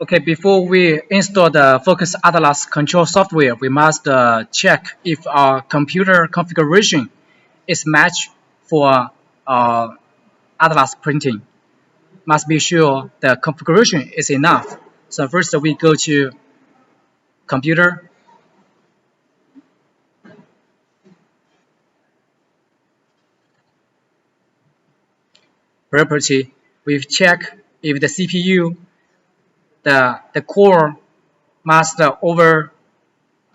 Okay, before we install the Focus Atlas control software, we must check if our computer configuration is matched for Atlas printing. Must be sure the configuration is enough. So first we go to computer, property. We check if the CPU, the core must over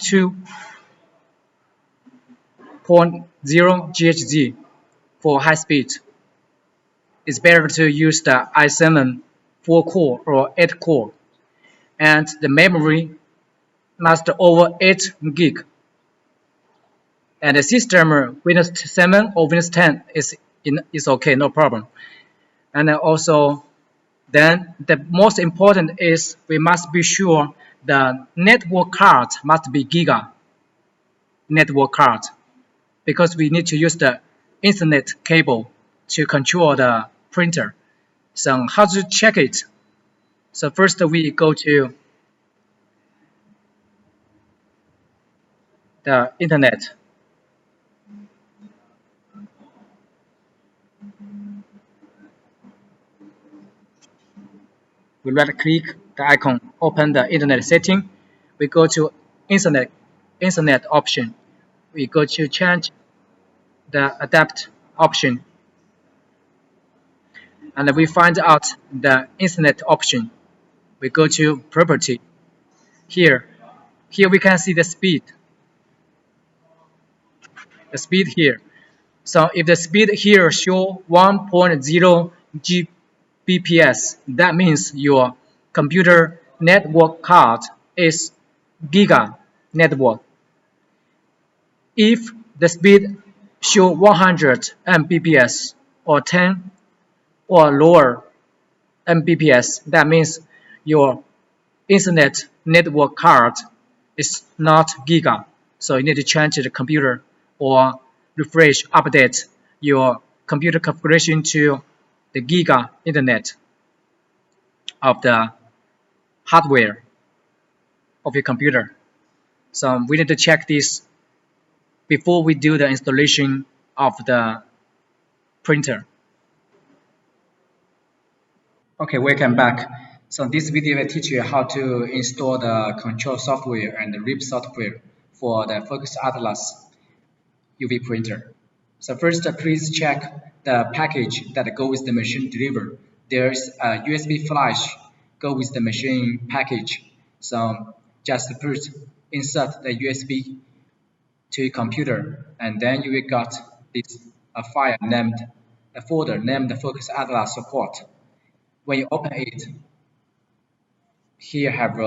2.0 GHz for high speed. It's better to use the i7 4-core or 8-core. And the memory must over 8 gig. And the system Windows 7 or Windows 10 is okay, no problem. And also, then the most important is we must be sure the network card must be Giga network card, because we need to use the Ethernet cable to control the printer. So how to check it? So first we go to the internet. We right click the icon, open the internet setting. We go to internet option. We go to change the adapt option, and we find out the internet option. We go to property. Here we can see the speed. The speed here. So if the speed here show 1.0 Gbps, that means your computer network card is Giga network. If the speed show 100 Mbps or 10 or lower Mbps, that means your internet network card is not Giga. So you need to change the computer or refresh, update your computer configuration to the Giga internet of the hardware of your computer. So we need to check this before we do the installation of the printer. Okay, welcome back. So this video will teach you how to install the control software and the RIP software for the Focus Atlas UV printer. So first, please check the package that go with the machine delivered. There's a USB flash go with the machine package. So just insert the USB to your computer, and then you will got this file named a folder named Focus Atlas Support. When you open it, here have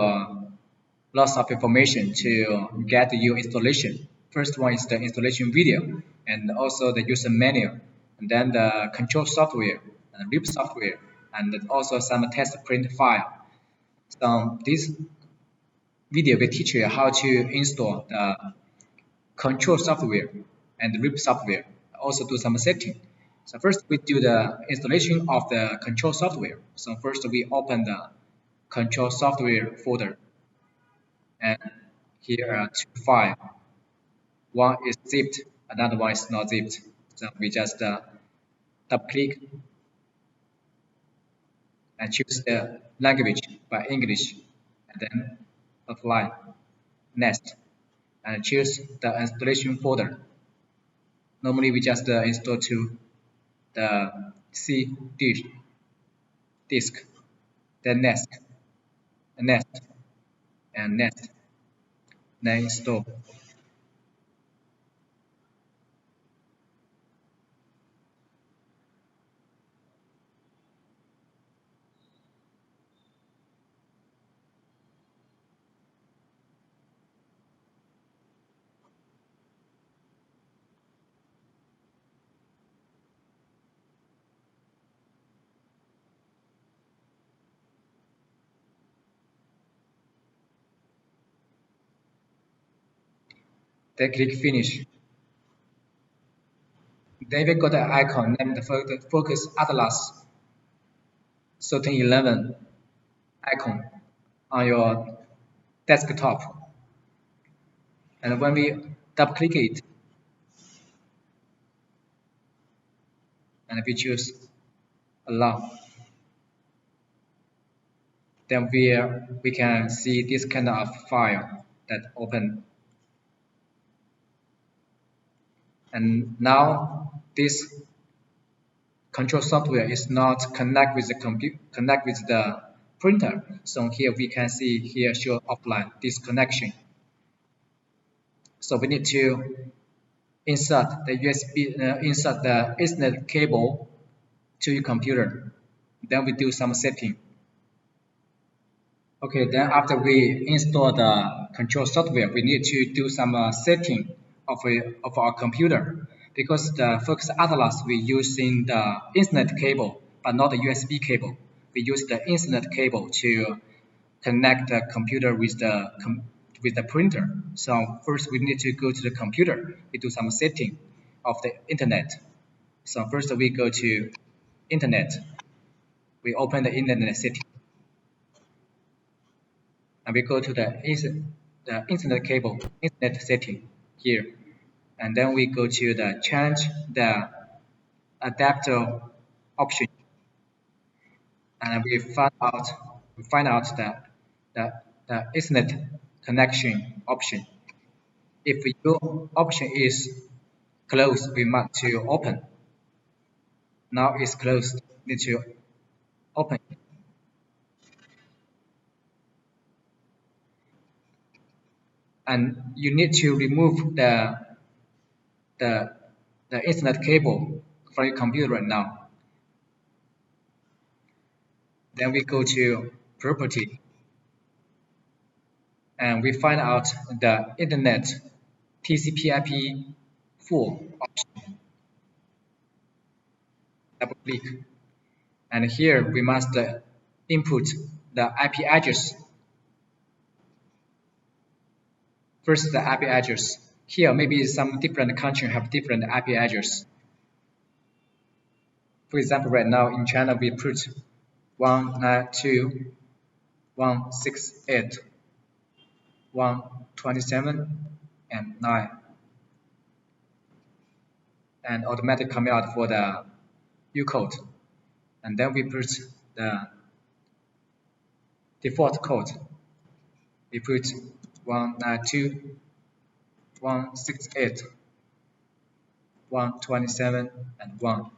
lots of information to get your installation. First one is the installation video, and also the user manual, and then the control software, and RIP software, and also some test print file. So this video will teach you how to install the control software and RIP software, also do some setting. So first we do the installation of the control software. So first we open the control software folder, and here are two files. One is zipped, another one is not zipped. So we just double click and choose the language by English, and then apply next, and choose the installation folder. Normally we just install to the C disk, then next, and next, and next, then install. Then click finish. Then we got an icon named Focus Atlas 1311 icon. on your desktop. And when we double click it and we choose allow, then we can see this kind of file that open. And now this control software is not connect with the printer. So here we can see here show offline this connection. So we need to insert the insert the Ethernet cable to your computer. Then we do some setting. Okay, then after we install the control software, we need to do some setting of our computer, because the Focus Atlas we using the Ethernet cable, but not the USB cable. We use the Ethernet cable to connect the computer with the printer. So first we need to go to the computer. We do some setting of the internet. So first we go to internet. We open the internet setting. And we go to the internet cable, internet setting here. And then we go to the change the adapter option. And we find out that the Ethernet connection option. If your option is closed, we must to open. Now it's closed, need to open. And you need to remove the Ethernet cable from your computer right now. Then we go to property, and we find out the internet TCP/IP4 option. Double click, and here we must input the IP address. First, the IP address. Here, maybe some different country have different IP address. For example, right now in China, we put 192.168.127 and 9, and automatic coming out for the U code. And then we put the default code. We put 192.168.127 and 1.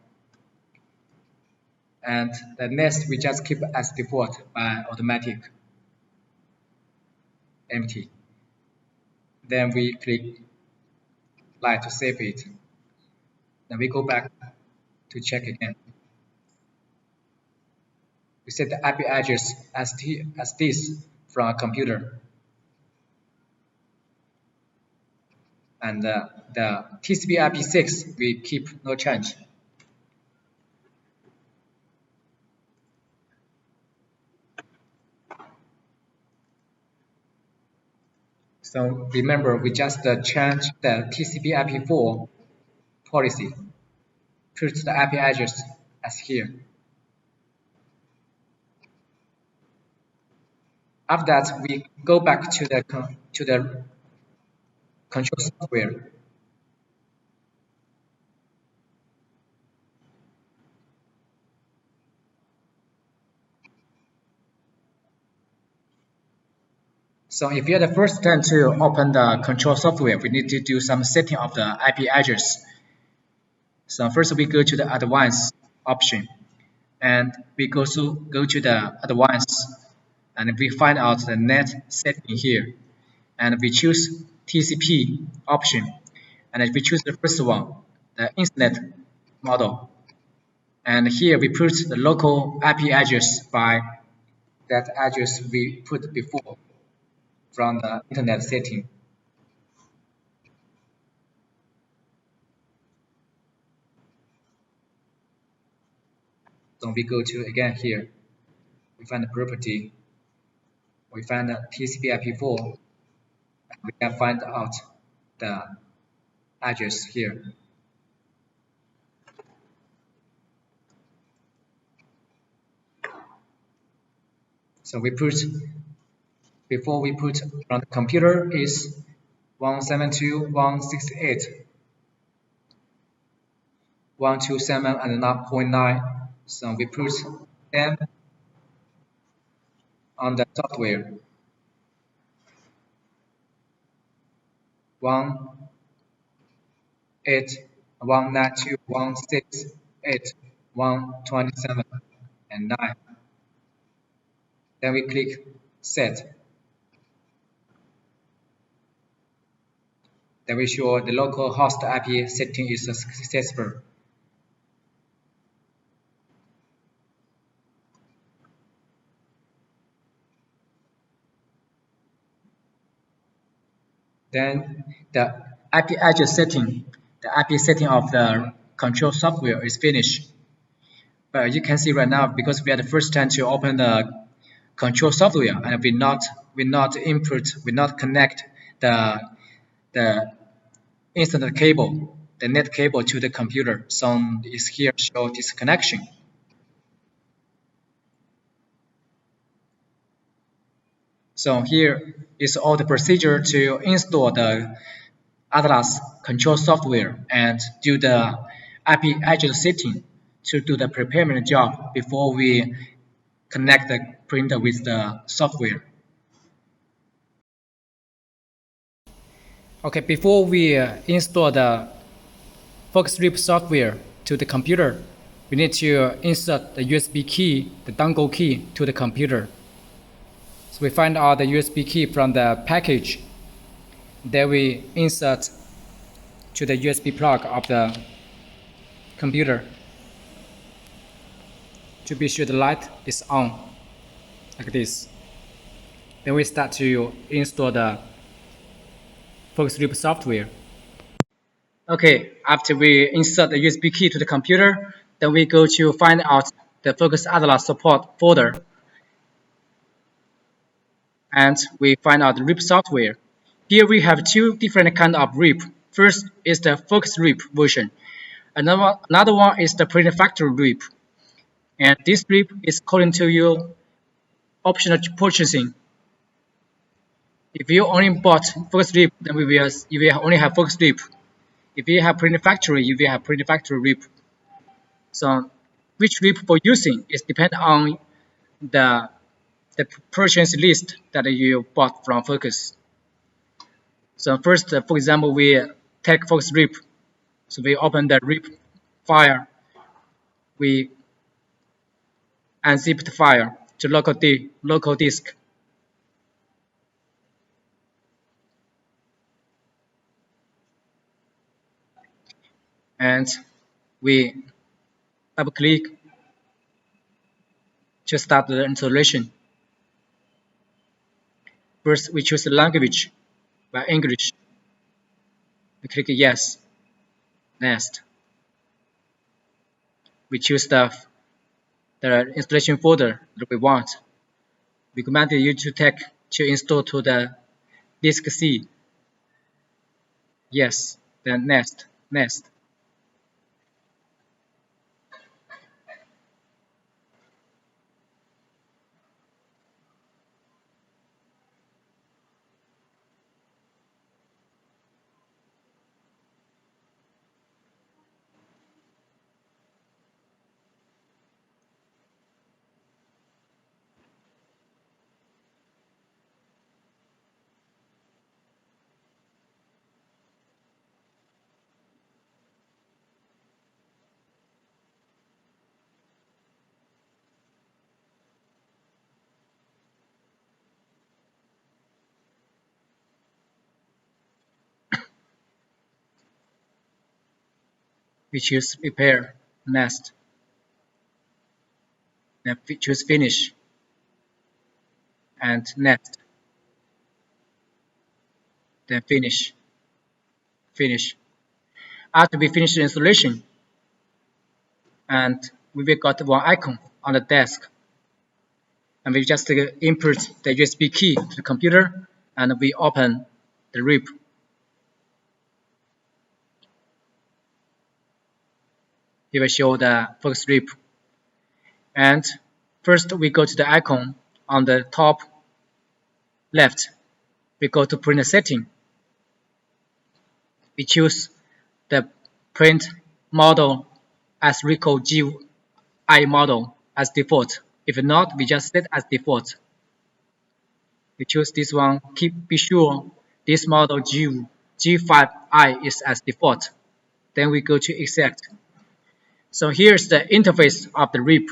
And the next we just keep as default by automatic empty. Then we click like to save it. Then we go back to check again. We set the IP address as this from our computer. And the TCP/IP6 we keep no change. So remember, we just change the TCP/IP4 policy. Put the IP address as here. After that, we go back to the control software. So if you're the first time to open the control software, we need to do some setting of the IP address. So first we go to the advanced option, and we go to the advanced, and we find out the net setting here, and we choose TCP option, and we choose the first one, the internet model. And here we put the local IP address by that address we put before from the internet setting. So we go to again here, we find the property, we find the TCP/IP4, and we can find out the address here. So we put before we put on the computer is 172.168, 127 and 0.9. So we put them on the software. 1, 8, 192, 168, 127 and 9. Then we click set. Then we show the local host IP setting is successful. Then the IP address setting, the IP setting of the control software is finished. But you can see right now, because we are the first time to open the control software and we not input, we not connect the internet cable, the net cable to the computer. So it's here show disconnection. So here is all the procedure to install the Atlas control software and do the IP address setting to do the preparation job before we connect the printer with the software. Okay, before we install the FocusRip software to the computer, we need to insert the USB key, the dongle key, to the computer. So we find out the USB key from the package. Then we insert to the USB plug of the computer to be sure the light is on, like this. Then we start to install the FocusRip software. Okay, after we insert the USB key to the computer, then we go to find out the Focus Atlas support folder. And we find out the RIP software. Here we have two different kinds of RIP. First is the FocusRip version. Another one is the printer factory RIP. And this RIP is according to your optional purchasing. If you only bought FocusRip, then you will only have FocusRip. If you have printer factory, you will have printer factory RIP. So which RIP for using is depend on the purchase list that you bought from Focus. So first, for example, we take FocusRip. So we open the RIP file. We unzip the file to local disk. And we double click to start the installation. First, we choose the language by English. We click yes. Next, we choose the installation folder that we want. We command you to install to the disk C. Yes. Then next. We choose prepare. Next. Then we choose finish. And next. Then finish. After we finish the installation, and we will got one icon on the desk, and we just input the USB key to the computer, and we open the RIP. It will show the FocusRip. And first we go to the icon on the top left, we go to printer setting. We choose the print model as Ricoh GI model as default. If not, we just set as default. We choose this one. Be sure this model G5i is as default. Then we go to exact. So here's the interface of the RIP.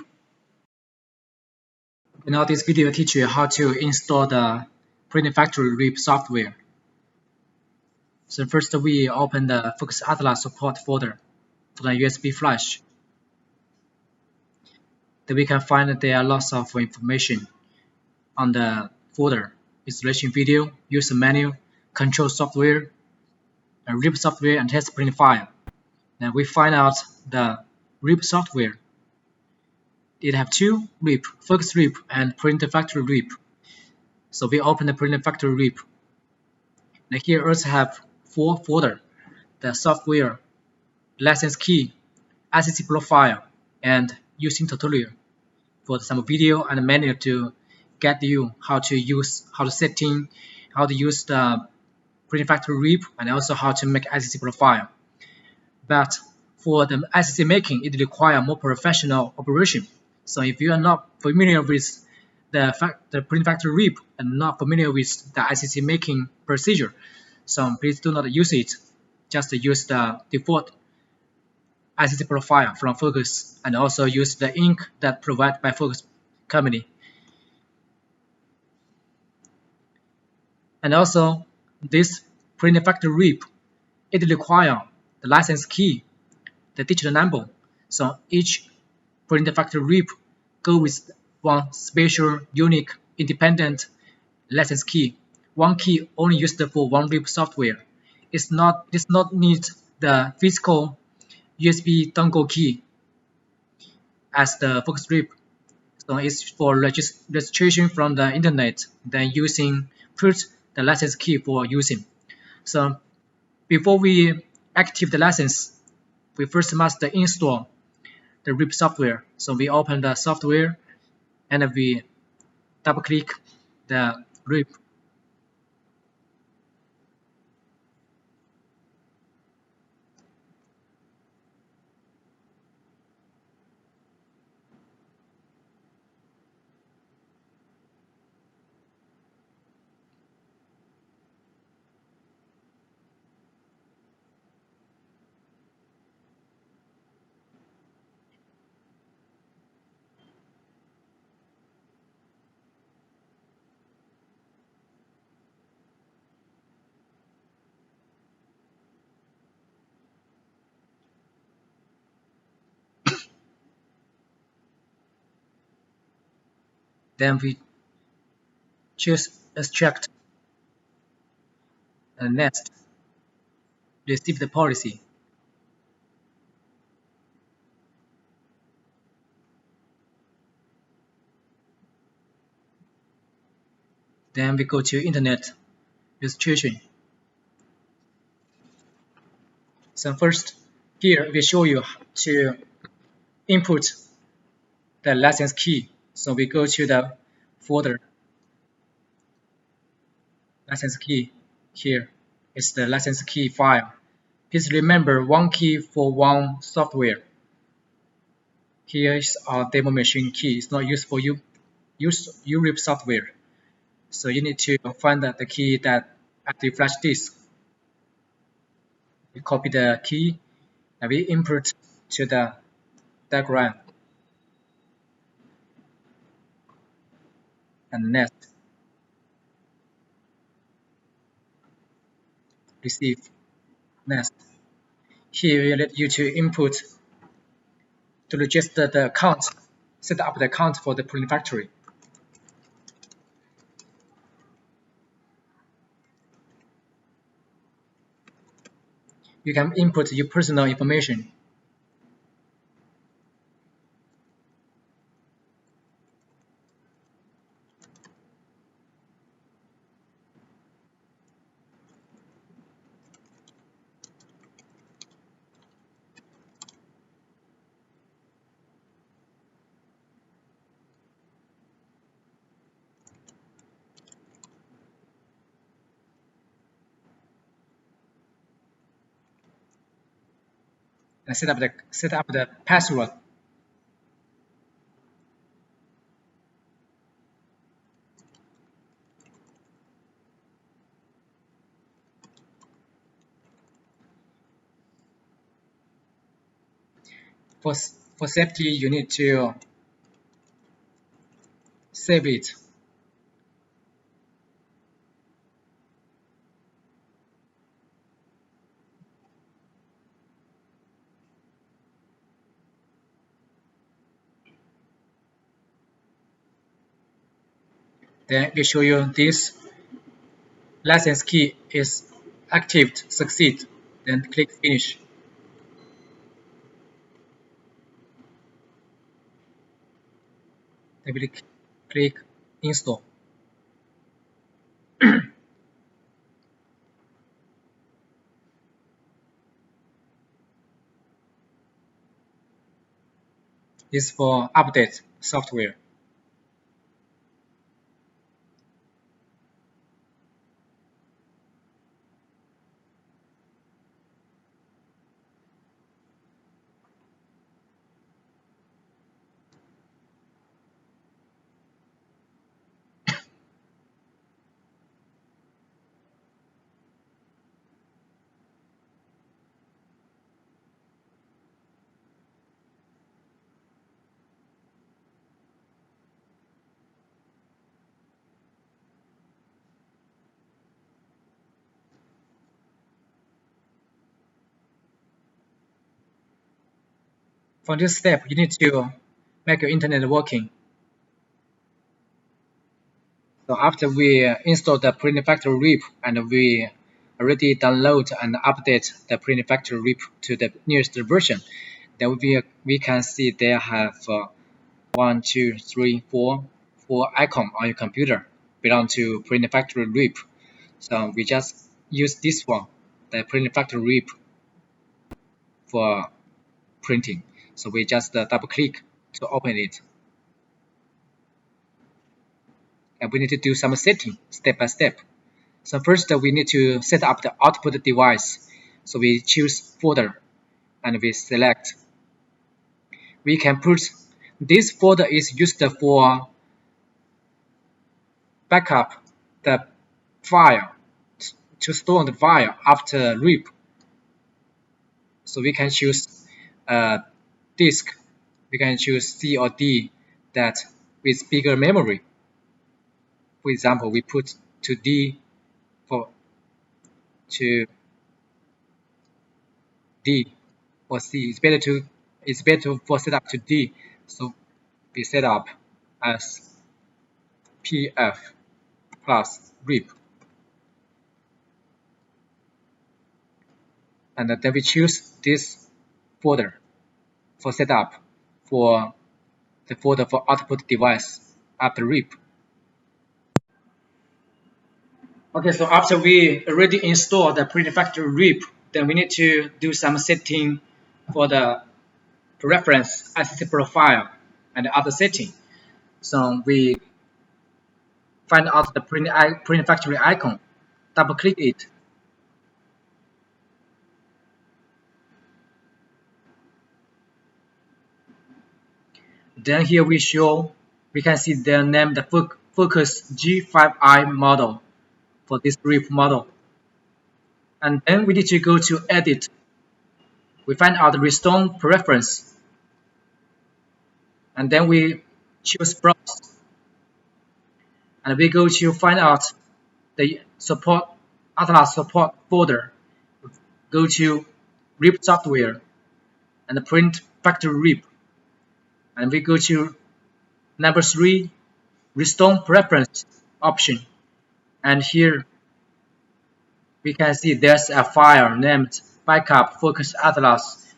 Now this video will teach you how to install the Printing Factory RIP software. So first we open the Focus Atlas support folder for the USB flash. Then we can find that there are lots of information on the folder: installation video, user manual, control software, RIP software, and test print file. Then we find out the RIP software. It have two RIP, Focus RIP and Printer Factory RIP. So we open the Printer Factory RIP. And here also have four folders: the software, license key, ICC profile, and using tutorial for some video and manual to get you how to use, how to setting, how to use the Printer Factory RIP, and also how to make ICC profile. But for the ICC making, it requires more professional operation. So if you are not familiar with the Print Factory RIP and not familiar with the ICC making procedure, so please do not use it. Just use the default ICC profile from Focus, and also use the ink that provided by Focus company. And also this Print Factory RIP, it requires the license key, the digital number. So each Print Factory RIP go with one special, unique, independent license key. One key only used for one RIP software. Does not need the physical USB dongle key as the Focus RIP. So it's for registration from the internet, then put the license key for using. So before we activate the license, we first must install the RIP software. So we open the software and we double click the RIP. Then we choose extract, and next receive the policy. Then we go to internet registration. So first here we show you to input the license key. So we go to the folder, license key. Here is the license key file. Please remember one key for one software. Here is our demo machine key. It's not used for URIP software. So you need to find the key that at the flash disk. We copy the key and we input to the diagram. And next, receive. Next, here we let you to input to register the account, set up the account for the Print Factory. You can input your personal information. and set up the password. For safety, you need to save it. Then we show you this license key is active, succeed. Then click finish. Then we click install. This is for update software. For this step, you need to make your internet working. So after we install the Print Factory RIP and we already download and update the Print Factory RIP to the newest version, then we can see they have 1, 2, 3, 4 icons on your computer belong to Print Factory RIP. So we just use this one, the Print Factory RIP, for printing. So we just double click to open it. And we need to do some setting step by step. So first we need to set up the output device. So we choose folder and we select. We can put this folder is used for backup the file, to store the file after RIP. So we can choose disk. We can choose C or D that with bigger memory. For example, we put to D or C. It's better for set up to D. So we set up as PF plus RIP. And then we choose this folder for setup for the folder for output device after RIP. Okay, so after we already installed the Print Factory RIP, then we need to do some setting for the reference ICC profile and other setting. So we find out the Print Factory icon, double click it. Then here we can see the name, the Focus G5i model for this RIP model. And then we need to go to edit. We find out the restore preference. And then we choose browse. And we go to find out the support Atlas support folder. Go to RIP software and Print Factory RIP. And we go to number 3, restore preference option. And here we can see there's a file named backup focus atlas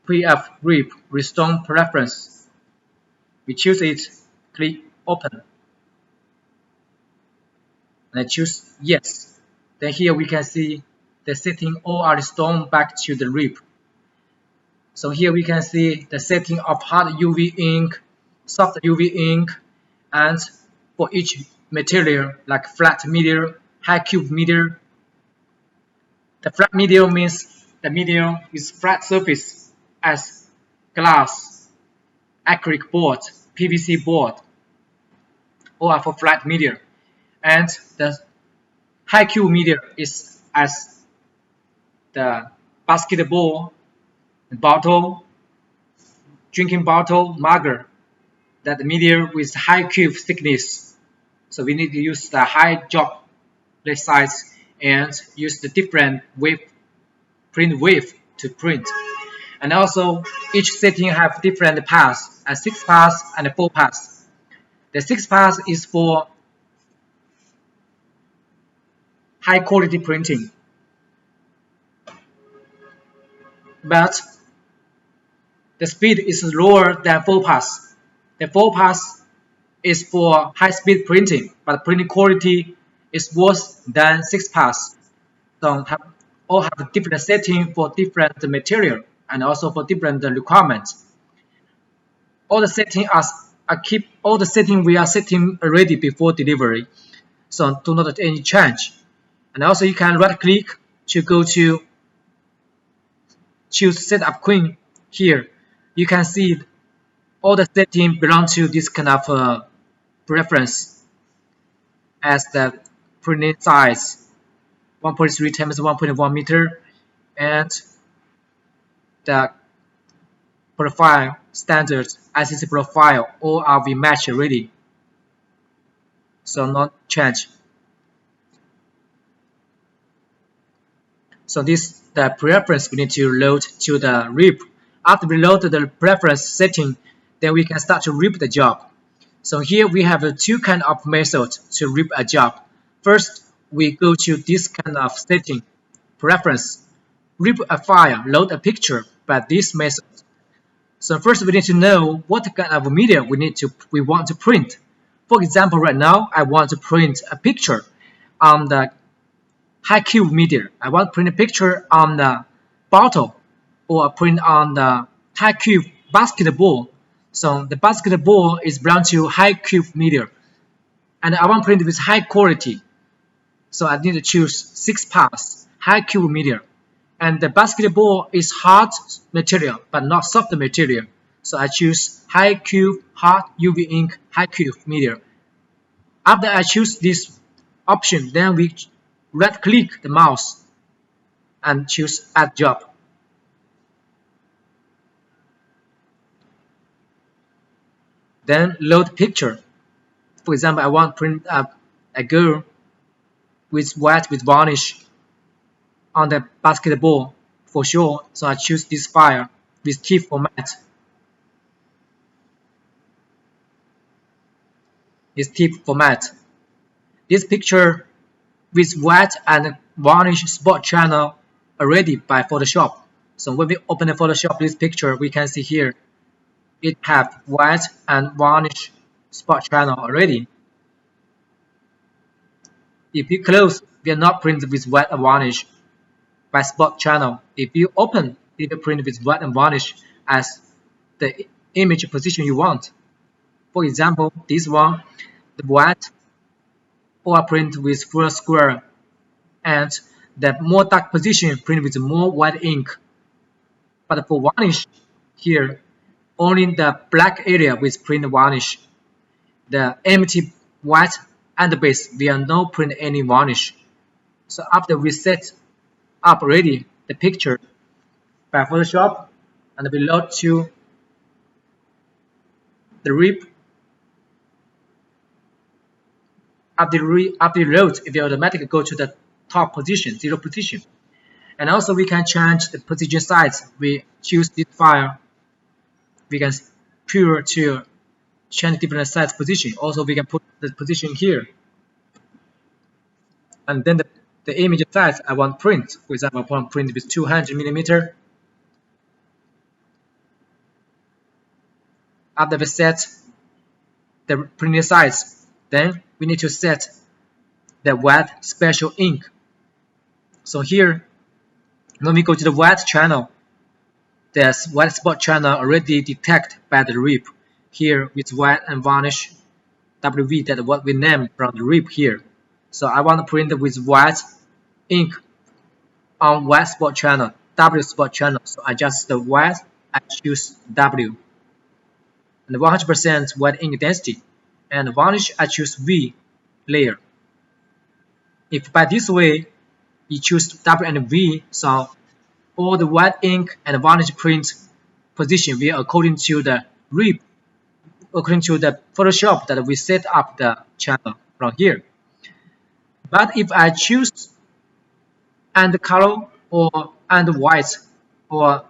pf RIP restore preference. We choose it, click open, and I choose yes. Then here we can see the setting all are restored back to the RIP. So here we can see the setting of hard UV ink, soft UV ink, and for each material like flat medium, high cube medium. The flat medium means the medium is flat surface, as glass, acrylic board, PVC board, all are for flat media. And the high Q media is as the basketball, bottle, drinking bottle, mugger, that media with high cube thickness. So we need to use the high job size and use the different print wave to print. And also each setting have different paths, a 6 paths and a 4 paths. The 6 paths is for high quality printing, but the speed is lower than 4 paths. The 4 paths is for high speed printing, but printing quality is worse than 6 paths. So all have a different setting for different material and also for different requirements. All the setting all the setting we are setting already before delivery, so do not any change. And also you can right click to go to choose setup queen. Here you can see all the settings belong to this kind of preference, as the printing size 1.3 times 1.1 meter and the profile standards ICC profile, all are we match already, so not change. So this the preference we need to load to the RIP. After we load the preference setting, then we can start to RIP the job. So here we have two kind of methods to RIP a job. First, we go to this kind of setting, preference, RIP a file, load a picture by this method. So first we need to know what kind of media we want to print. For example, right now I want to print a picture on the high cube media. I want to print a picture on the bottle or print on the high cube basketball. So the basketball is belong to high cube media, and I want to print with high quality. So I need to choose 6 paths, high cube media. And the basketball is hard material but not soft material. So I choose high cube hard UV ink high cube media. After I choose this option, then we right click the mouse and choose add job. Then load picture. For example, I want to print a girl with white with varnish on the basketball for sure. So I choose this file with TIFF format. This TIFF format. This picture with white and varnish spot channel already by Photoshop. So when we open the Photoshop this picture, we can see here it have white and varnish spot channel already. If you close, we are not print with white and varnish by spot channel. If you open, it will print with white and varnish as the image position you want. For example, this one, the white or print with full square, and the more dark position print with more white ink. But for varnish, here only the black area with print varnish. The empty white and base, we are not print any varnish. So after we set up already the picture by Photoshop, and we load to the RIP. After load, it will automatically go to the top position, 0 position. And also we can change the position size. We choose this file. We can pure to change different size position. Also we can put the position here. And then the image size I want print. For example, I want print with 200 millimeter. After we set the printing size, then we need to set the white special ink. So here, when we go to the white channel, there's white spot channel already detected by the RIP. Here with white and varnish WV, that's what we name from the RIP here. So I want to print with white ink on white spot channel, W spot channel. So I adjust the white I choose W, and 100% white ink density, and varnish I choose V layer. If by this way you choose W and V, so all the white ink and varnish print position will according to the RIP, according to the Photoshop that we set up the channel from here. But if I choose and color or and white or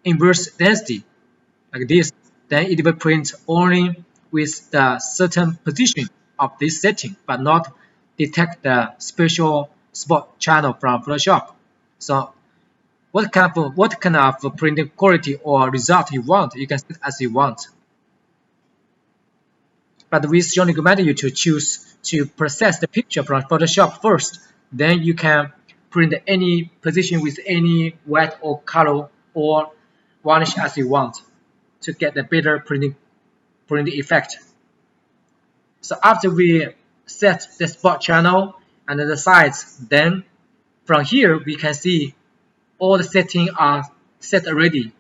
inverse density like this, then it will print only with the certain position of this setting, but not detect the special spot channel from Photoshop. So what kind of printing quality or result you want, you can set as you want. But we strongly recommend you to choose to process the picture from Photoshop first. Then you can print any position with any white or color or varnish as you want to get the better printing effect. So after we set the spot channel and the sides, then from here we can see all the settings are set already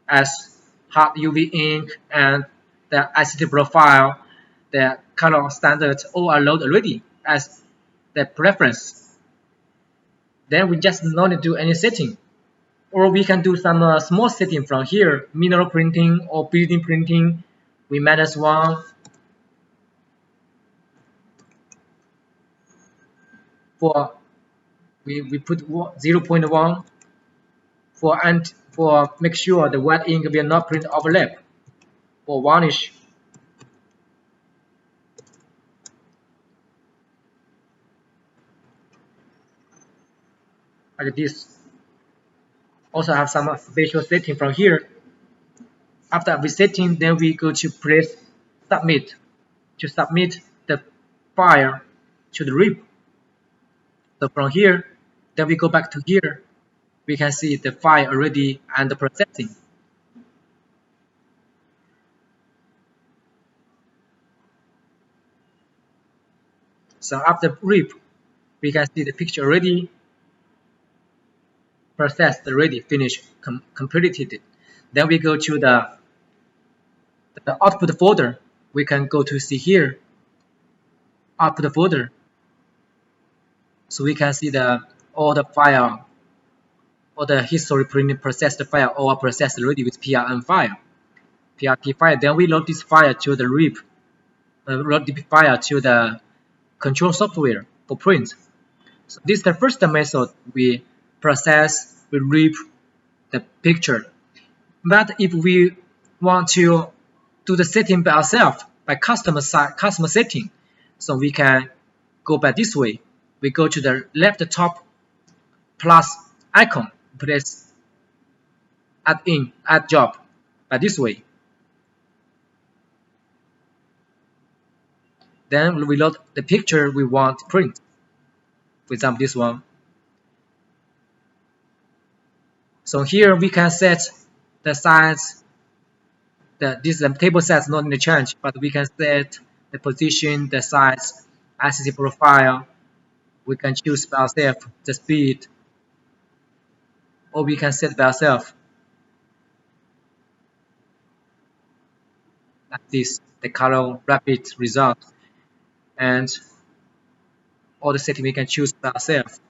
as hard UV ink and the ICT profile, the color standard all are loaded already as the preference. Then we just don't need to do any setting. Or we can do some small setting from here, mineral printing or building printing. We -1 for we put 0.1 for make sure the white ink will not print overlap. For varnish, like this. Also have some special setting from here. After resetting, then we go to press submit to submit the file to the RIP. So from here, then we go back to here. We can see the file already under processing. So after RIP, we can see the picture already processed, already finished, completed. Then we go to the output folder. We can go to see here, output folder. So we can see all the file, all the history printing processed file, all processed already with PRM file, PRT file. Then we load this file to the RIP, load the file to the control software for print. So this is the first method we process, we RIP the picture. But if we want to do the setting by ourselves, by customer setting, so we can go by this way. We go to the left top plus icon, press add job by this way. Then we load the picture we want to print. For example, this one. So here we can set the size. This table size not in the change, but we can set the position, the size, ICT profile. We can choose by ourselves the speed, or we can set by ourselves like this, the color rapid result, and all the settings we can choose by ourselves.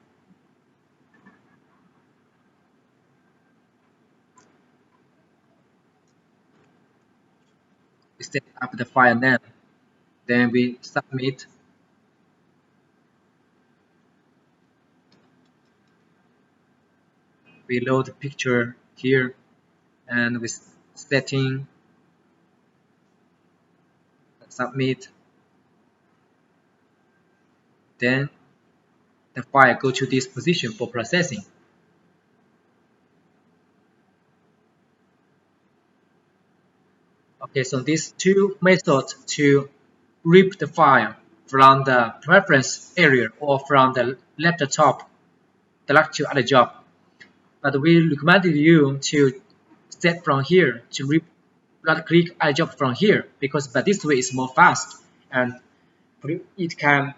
We set up the file name, then we submit. We load the picture here, and with setting, submit. Then the file go to this position for processing. Okay, so these two methods to RIP the file from the preference area or from the laptop direct to other job. But we recommended you to set from here to RIP right-click other job from here, because by this way it's more fast and it can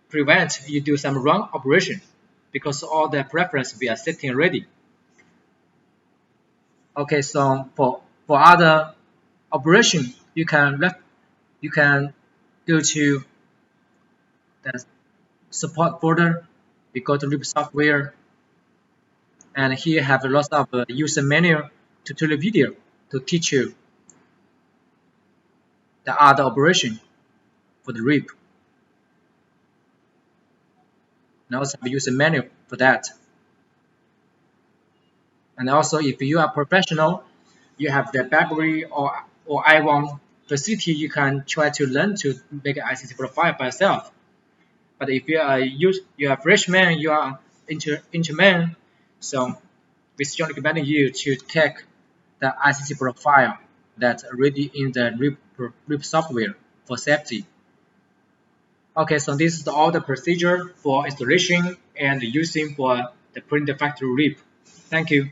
prevent you do some wrong operation because all the preference we are setting already. Okay, so for other operation, you can go to the support folder. You go to RIP software, and here have a lot of user manual tutorial video to teach you the other operation for the RIP. And also have a user manual for that. And also, if you are professional, you have the background or I1 facility, you can try to learn to make an ICC profile by yourself. But if you are freshman, you are interman, so we strongly recommend you to take the ICC profile that's already in the RIP software for safety. Okay, so this is all the procedure for installation and using for the printer factory RIP. Thank you.